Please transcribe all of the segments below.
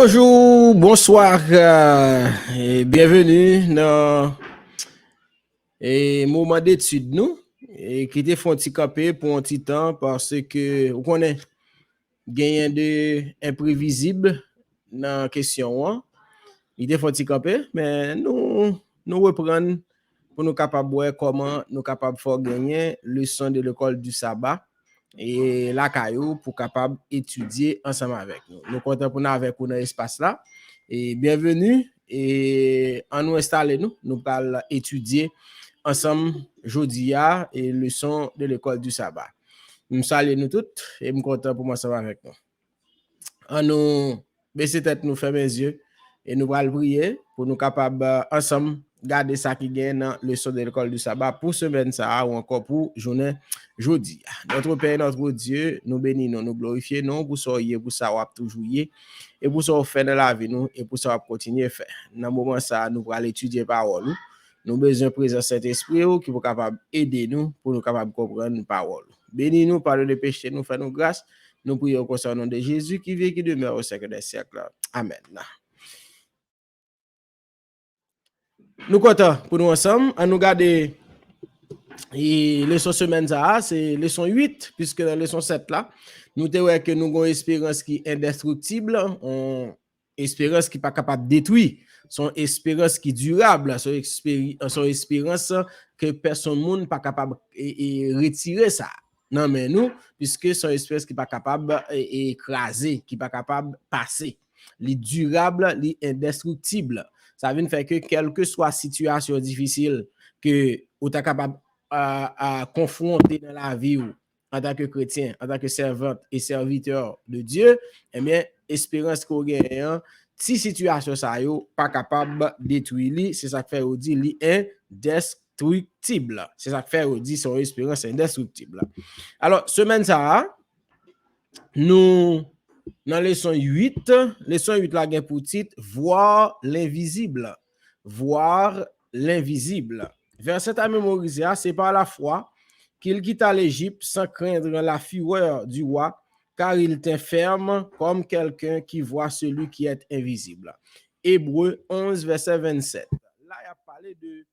Bonjour, bonsoir et bienvenue dans le moment d'étude nous et qui te font petit camper pour un petit temps parce que vous connaissez gain de imprévisible dans la question hein. Il te font petit camper mais nous reprendre pour nous capable voir comment nous capable faire gagner leçon de l'école du sabbat et la caillou pour capable étudier ensemble avec nous. Nous comptons pour nous avec nous dans l'espace là et bienvenue et en nous installer nous allons étudier ensemble jeudi et leçon de l'école du sabbat. Nous saluons nous toutes et nous content pour moi ensemble avec nous. En nous baisser tête nous fermer les yeux et nous allons prier pour nous capables ensemble garder ça qui gagne dans le leçon de l'école du sabbat pour semaine ça ou encore pour journée jeudi. Notre Père, notre Dieu, nous bénissons, nous glorifions pour soyez pour ça va toujours et pour ça faire dans la vie nous et pour ça va continuer faire. Dans moment ça nous allons étudier parole. Nous besoin présent Saint-Esprit qui va capable aider nous pour nous capable comprendre parole. Bénis-nous, pardonne les péchés, nous fais nous grâce. Nous prions au nom de Jésus qui vit et qui demeure au siècle des siècles. Amen. Nous comptons pour nous ensemble à nous garder et leçon semaine ça c'est leçon 8 puisque dans leçon 7 là nous te que nous avons une espérance qui est indestructible, une espérance qui pas capable de détruire, son espérance qui est durable, son espérance que personne monde pas capable et retirer ça. Non mais nous puisque son espérance qui pas capable écraser, qui pas capable passer, li durable, li indestructible. Ça veut faire que quelle que soit situation difficile que ou ta capable à confronter dans la vie ou en tant que chrétien, en tant que servante et serviteur de Dieu, eh bien, espérance qu'on gagne, si situation ça yo pas capable détruire, c'est ça que fait on dit li indestructible. C'est ça que fait on dit son espérance indestructible. Alors, semaine ça, nous dans leçon 8 la gain pour titre voir l'invisible. Voir l'invisible. Verset à mémoriser, c'est par la foi qu'il quitta l'Égypte sans craindre la fureur du roi, car il était ferme comme quelqu'un qui voit celui qui est invisible. Hébreux 11, verset 27. Là, il a parlé de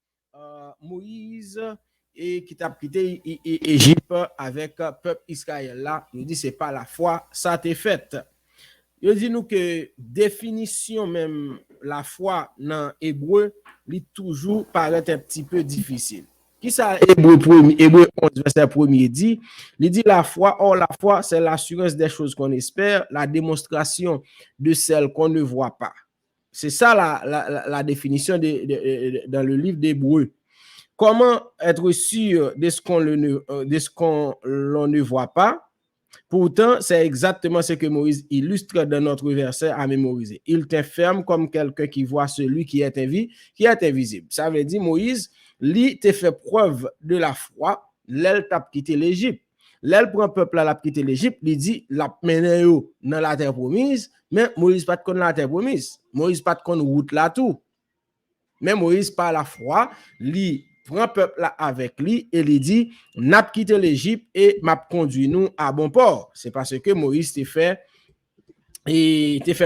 Moïse et qui t'a quitté l'Égypte avec le peuple Israël. Là, il dit c'est pas la foi, ça t'est fait. Il dit nous que définition même la foi dans Hébreu, il toujours paraît un petit peu difficile. Qui ça Hébreu 11 verset 1er dit? Il dit la foi, or la foi c'est l'assurance des choses qu'on espère, la démonstration de celles qu'on ne voit pas. C'est ça la définition dans le livre d'Hébreu. Comment être sûr de ce qu'on ne voit pas? Pourtant, c'est exactement ce que Moïse illustre dans notre verset à mémoriser. Il t'inferme comme quelqu'un qui voit celui qui est invisible. Ça veut dire, Moïse, lui, te fait preuve de la foi, l'elle t'a quitté l'Égypte. L'elle prend peuple à la quitté l'Égypte, il dit, la mené dans la terre promise, mais Moïse pas de connaître la terre promise. Moïse pas de connaître route là tout. Mais Moïse, par la foi, lui, prend peuple là avec lui et lui dit n'a quitté l'Égypte et m'a conduit nous à bon port. C'est parce que Moïse t'a fait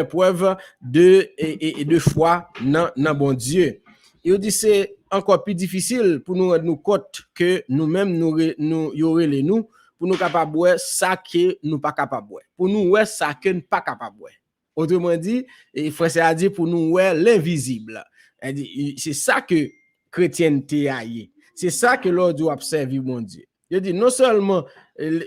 preuve de foi dans bon Dieu. Il dit c'est encore plus difficile pour nous rendre compte que nous-mêmes nous y aurait les nous pour nous capable voir ça que nous pas capable voir. Pour nous voir ça que nous pas capable voir. Autrement dit, il faut ça dire pour nous voir l'invisible. C'est ça que chrétienté aille. C'est ça que l'on doit observer, mon Dieu. Je dis non seulement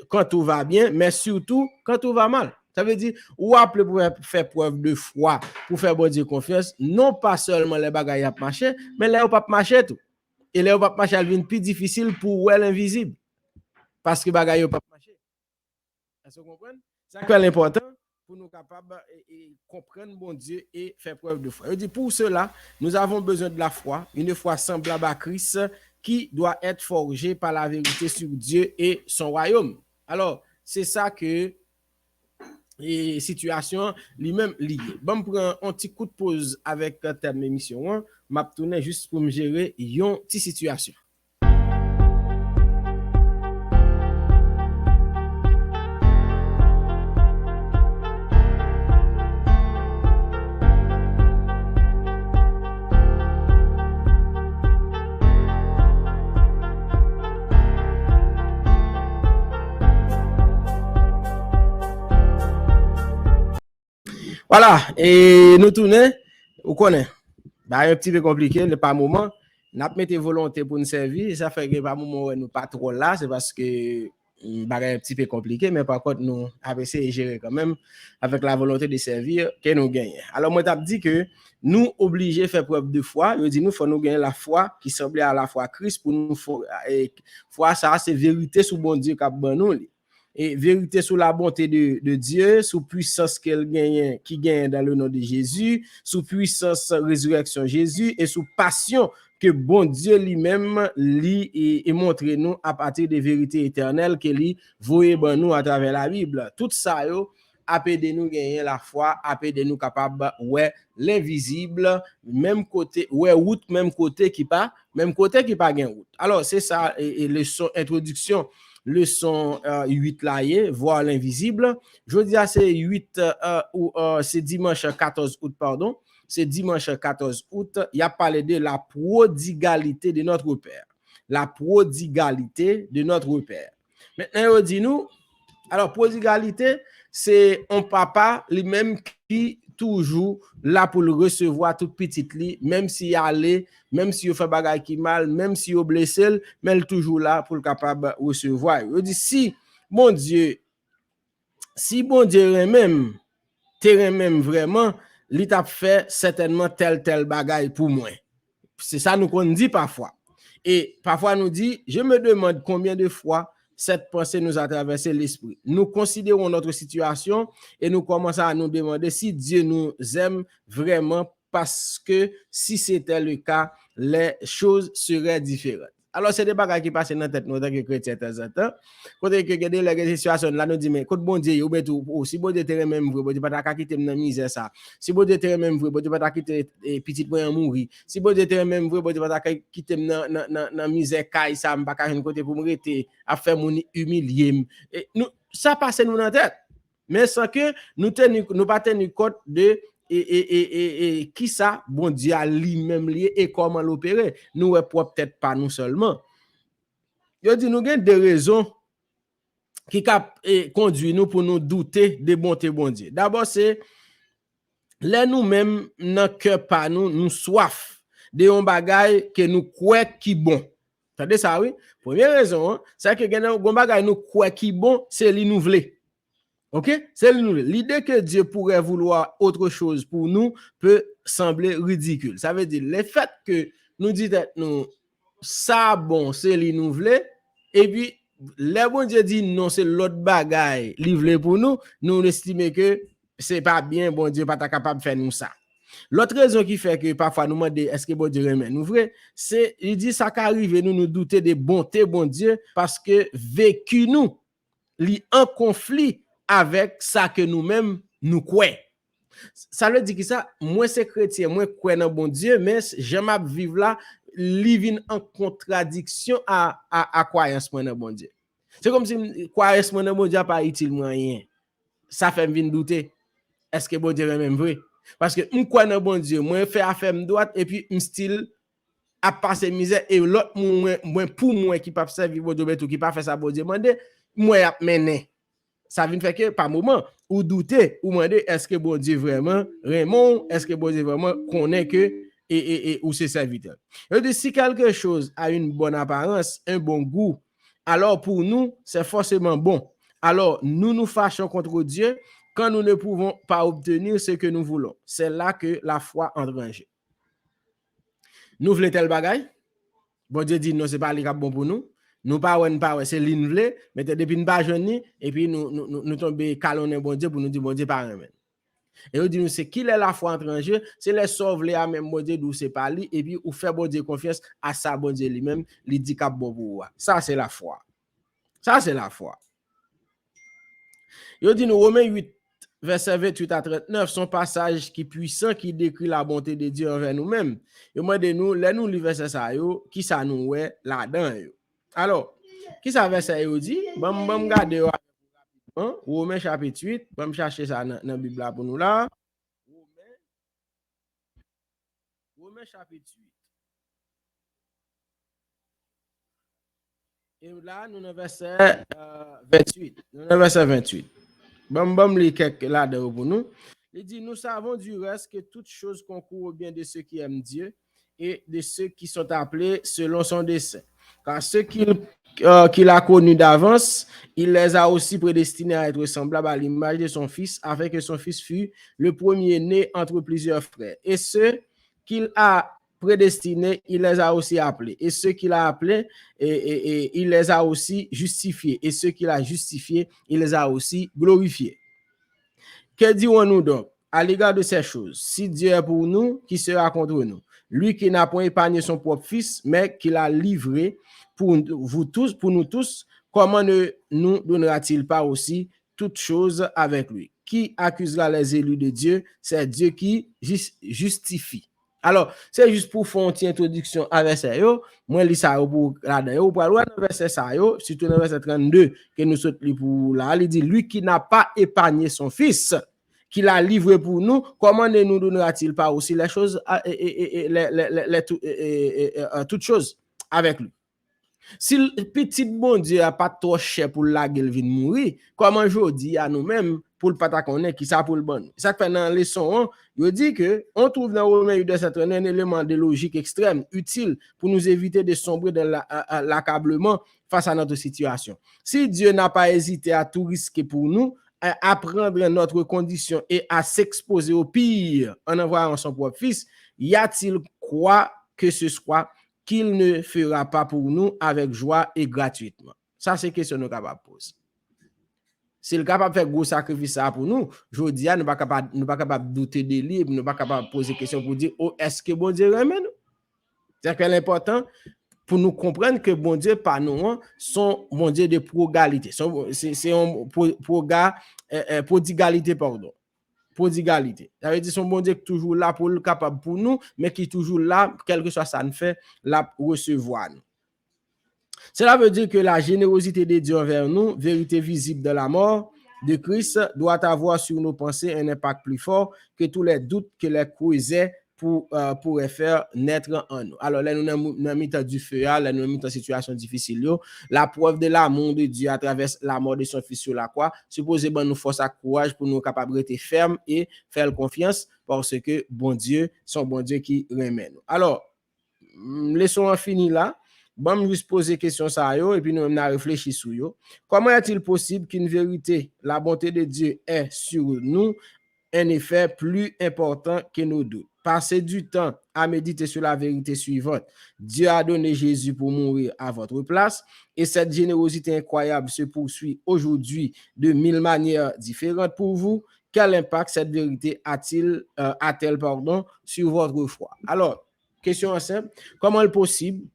quand tout va bien, mais surtout quand tout va mal. Ça veut dire, ou appeler pour faire preuve de foi, pour faire bon Dieu confiance, non pas seulement les bagailles à marcher, mais les pas marcher tout. Et les pas marcher, elle devient plus difficile pour l'invisible. Parce que bagailles pas marcher. Est-ce que vous comprenez? C'est ça l'important pour nous capables de comprendre bon Dieu et faire preuve de foi. Je dis pour cela, nous avons besoin de la foi, une foi semblable à Christ qui doit être forgée par la vérité sur Dieu et son royaume. Alors, c'est ça que les situations lui-même liées. Bon, pour un petit coup de pause avec le thème d'émission, m'a tourné juste pour me gérer une petite situation. Voilà, et nous tournons, vous connaissez, bah, un petit peu compliqué, le pas moment. N'a pas mis volonté pour nous servir, ça fait que pas moment où nous pas trop là, c'est parce que c'est un petit peu compliqué, mais par contre, nous avons essayé de gérer quand même avec la volonté de servir que nous gagnons. Alors, moi, je dit que nous obligés de faire preuve de foi. Je dis, nous, il faut nous gagner la foi qui semblait à la fois Christ pour nous. Foi, ça, c'est vérité sous bon Dieu qui a nous. Et vérité sur la bonté de Dieu, sous puissance qu'elle gagne, qui gagne dans le nom de Jésus, sous puissance résurrection Jésus et sous passion que bon Dieu lui-même lit et montre nous à partir des vérités éternelles qu'il lit voyez ben nous à travers la Bible. Tout ça yo de nous gagner la foi, de nous capable ouais l'invisible même côté ouais route même côté qui pas gain route. Alors c'est ça et leçon introduction leçon 8 là, voir l'invisible. Je dis c'est 8 ou c'est dimanche 14 août, pardon. C'est dimanche 14 août. Il a parlé de la prodigalité de notre Père. La prodigalité de notre Père. Maintenant, on dit nous, alors prodigalité, c'est un papa lui-même qui toujours là pour le recevoir tout petit li, même s'il allait, même s'il fait bagay qui mal, même s'il est blessé, mais il est toujours là pour le capable recevoir. Je dis si bon Dieu même terrain même vraiment, il t'a fait certainement tel bagay pour moi. C'est ça nous qu'on dit parfois. Et parfois nous dit, je me demande combien de fois cette pensée nous a traversé l'esprit. Nous considérons notre situation et nous commençons à nous demander si Dieu nous aime vraiment parce que si c'était le cas, les choses seraient différentes. Alors, c'est des bagages qui passent dans la tête nous tant que chrétiens de temps en temps. Quand on regarde les situations là, nous dit mais quand bon Dieu, si bon Dieu te même vrai, bon Dieu pas quitter dans misère ça. Si bon Dieu te même vrai, bon Dieu pas quitter petit moyen mourir. Si bon Dieu te même vrai, bon Dieu pas quitter dans misère caille ça, pas un côté pour me rester à faire mon humilier. Et nous ça passe nous dans la tête. Mais sans que nous pas tenir compte de et qui ça, bon Dieu a lui-même lié et comment l'opérer. Nous peut-être pas nous seulement. Je dis nous avons des raisons qui conduit nous pour nous douter des bontés bon Dieu. D'abord, c'est là nous-mêmes, dans cœur pas nous soif de un bagay que nous croyons qui bon. T'as ça, oui? Première raison, hein, c'est que un bagay nous croyons qui bon, c'est li nous vle. OK? C'est l'idée que Dieu pourrait vouloir autre chose pour nous peut sembler ridicule. Ça veut dire le fait que nous disons nous ça bon, c'est li nous vle et puis le bon Dieu dit non, c'est l'autre bagaille livré pour nous, nous estimons que c'est pas bien, bon Dieu pas capable de faire nous ça. L'autre raison qui fait que parfois nous demandons est-ce que bon Dieu remet nous vrai, c'est il dit ça qu'arrive nous douter des bontés bon Dieu parce que vécu nous li en conflit avec ça que nous-mêmes nous croyons. Ça veut dire que ça, moi c'est chrétien, moi crois dans bon Dieu, mais j'aime vivre là, living en contradiction à croyance dans bon Dieu. C'est comme si croyance dans bon Dieu pas utile moyen. Ça fait me douter. Est-ce que bon Dieu est même vrai? Parce que moi crois dans bon Dieu, moi fais affaire me droite et puis me style à passer misère et l'autre moi pour moi qui pas servir bon Dieu tout qui pas faire ça bon Dieu demander moi a mené. Ça vient faire que par moment ou douter ou demander est-ce que bon Dieu vraiment Raymond, est-ce que bon Dieu vraiment connaît que et ou c'est serviteur. Je dis si quelque chose a une bonne apparence, un bon goût, alors pour nous c'est forcément bon. Alors nous nous fâchons contre Dieu quand nous ne pouvons pas obtenir ce que nous voulons. C'est là que la foi entre en jeu. Nous voulons tel bagaille, bon Dieu dit non, c'est pas le bon pour nous. Nous pas c'est l'invlé, mais depuis une pas jeune et puis nous tomber calonner bon Dieu pour nous dire bon Dieu pas remet. Et on dit nous c'est qui est la foi entre en jeu, c'est les sauver à même bon Dieu d'où c'est pas lui et puis ou faire bon Dieu confiance à ça bon Dieu lui-même, lui dit cap bon pour ça c'est la foi. Ça c'est la foi. Il dit nous Romains 8 verset 28 à 39, son passage qui est puissant, qui décrit la bonté de Dieu envers nous-mêmes. Et moi, de nous, les nous, le verset ça, qui ça nous ouais là-dedans. Alors, qui ça verset dit? Bon, regarder Romains chapitre 8, bon, chercher ça dans la Bible pour nous là. Romains chapitre 8. Et là, nous avons verset 28. Nous avons verset 28. Bon, les quelques là pour nous. Il dit, nous savons du reste que toutes choses concourent au bien de ceux qui aiment Dieu et de ceux qui sont appelés selon son dessein. Car ceux qu'il a connus d'avance, il les a aussi prédestinés à être semblables à l'image de son Fils, afin que son Fils fût le premier-né entre plusieurs frères. Et ceux qu'il a prédestinés, il les a aussi appelés. Et ceux qu'il a appelés, il les a aussi justifiés. Et ceux qu'il a justifiés, il les a aussi glorifiés. Que dirons-nous donc à l'égard de ces choses? Si Dieu est pour nous, qui sera contre nous? Lui qui n'a point épargné son propre Fils, mais qui l'a livré pour vous tous, pour nous tous, comment ne nous donnera-t-il pas aussi toutes choses avec lui? Qui accusera les élus de Dieu? C'est Dieu qui justifie. Alors, c'est juste pour faire une petite introduction avec ça. Moi, je lis ça pour là-dedans. Pour aller dans verset ça, surtout dans verset 32, que nous sommes pour là, il dit, lui qui n'a pas épargné son Fils, qui l'a livré pour nous, comment ne nous donnera-t-il pas aussi les choses, toutes choses avec lui? Si le petit bon Dieu n'a pas trop cher pour la gueule vient mourir, comment je dis à nous-mêmes pour le pas connaître qui ça pour le bon? Ça fait dans la leçon, je dis que on trouve dans Romains 8:31 un élément de logique extrême utile pour nous éviter de sombrer dans l'accablement face à notre situation. Si Dieu n'a pas hésité à tout risquer pour nous, à prendre notre condition et à s'exposer au pire en envoyant son propre Fils, y a-t-il quoi que ce soit qu'il ne fera pas pour nous avec joie et gratuitement? Ça, c'est question que nous sommes capables de poser. S'il est capable de faire gros sacrifice pour nous, je dis, nous ne sommes pas capables de douter de lui, nous ne sommes pas capables de poser question pour dire, oh, est-ce que bon Dieu remet nous? C'est que l'important pour nous comprendre que bon Dieu, par nous, sont bon Dieu de progalité. C'est un prodigalité, pardon. Prodigalité. Ça veut dire son bon Dieu qui est toujours là pour le capable pour nous, mais qui est toujours là, quel que soit ça nous fait, là pour recevoir nous. Cela veut dire que la générosité de Dieu envers nous, vérité visible de la mort de Christ, doit avoir sur nos pensées un impact plus fort que tous les doutes que les causaient pourrait faire naître en nous. Alors là, nous avons mis du feu, là, nous avons mis en situation difficile. La preuve de l'amour de Dieu à travers la mort de son Fils sur la croix, supposément nous force à courage pour nous capables de rester fermes et faire confiance parce que bon Dieu, son bon Dieu qui remet nous. Alors, laissons-en finir là. Bon, je vais poser question ça et puis nous avons réfléchi sur yo. Comment est-il possible qu'une vérité, la bonté de Dieu est sur nous, un effet plus important que nos doutes? Passez du temps à méditer sur la vérité suivante. Dieu a donné Jésus pour mourir à votre place et cette générosité incroyable se poursuit aujourd'hui de 1000 manières différentes pour vous. Quel impact cette vérité a-t-elle sur votre foi? Alors, question simple, comment est-il possible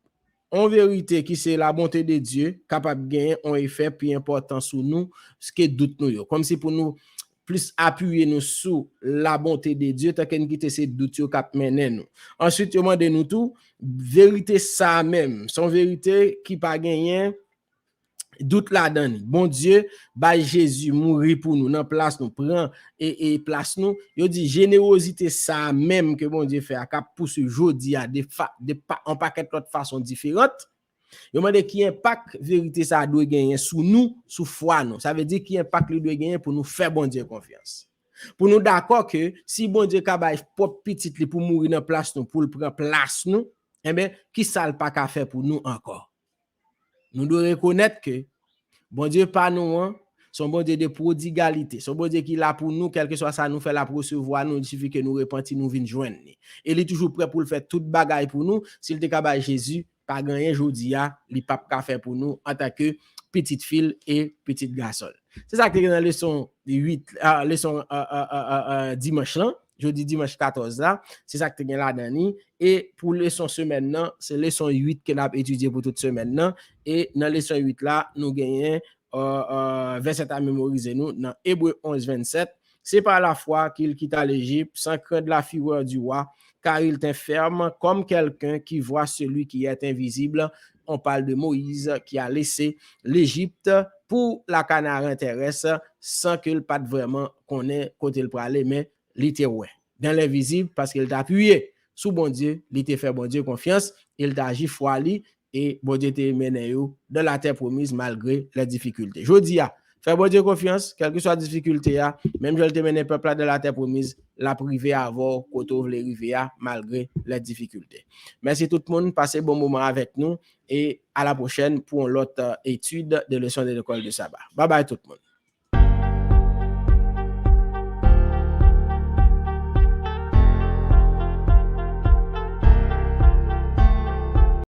en vérité qui c'est la bonté de Dieu capable de gagner un effet plus important sur nous ce que doute nous, comme si pour nous plus appuyer nous sur la bonté de Dieu tant qu'on quitte ces doutes cap mener nous. Ensuite, demande nous tout vérité ça même, son vérité qui pas gagner doute la donne. Bon Dieu, bah Jésus mourir pour nous, dans place nous prend et place nous. Il dit générosité ça même que bon Dieu fait à cap pour ce jodi a en paquet d'autres façons différentes. Il demande qui impact vérité ça doit gagner sous nous, sous foi nous. Ça veut dire qui impact lui doit gagner pour nous faire bon Dieu confiance. Pour nous d'accord que si bon Dieu kabay propre petit pour mourir dans place nous, pour le prendre place nous, eh bien qui ça le pas qu'à faire pour nous encore? Nous devons reconnaître que bon Dieu pas nous, hein, son bon Dieu de prodigalité, son bon Dieu qui est là pour nous, quel que soit ça, nous fait la recevoir, nous, il suffit que nous repentir, nous venons joindre. Et il est toujours prêt pour le faire toute bagaille pour nous. S'il te capable Jésus, pas gagner jodi a, il pas qu'à faire pour nous en tant que petite fille et petite garçon. C'est ça que dans la leçon 8, leçon dimanche là. Jeudi, dimanche 14 là, c'est ça que tu as là Dani. Et pour leçon semaine là, c'est leçon 8 que nous avons étudié pour toute semaine là. Et dans leçon 8 là, nous gagnons verset à mémoriser nous dans Hébreux 11, 27. C'est par la foi qu'il quitta l'Égypte sans craindre la fureur du roi, car il est ferme comme quelqu'un qui voit celui qui est invisible. On parle de Moïse qui a laissé l'Égypte pour la Canaan terrestre sans qu'il pas vraiment connaît côté le praler, mais littéralement dans l'invisible parce qu'il t'a appuyé sous bon Dieu, il t'a fait bon Dieu confiance, il t'a agi foi lui et bon Dieu t'a mené dans la terre promise malgré les difficultés. Je dis Fais bon Dieu confiance, quelle que soit la difficulté, même je te mène peuple là de la terre promise, la privé à avoir, côté les rivières, malgré les difficultés. Merci tout le monde, passez bon moment avec nous et à la prochaine pour l'autre étude de leçon de l'école de sabbat. Bye bye tout le monde.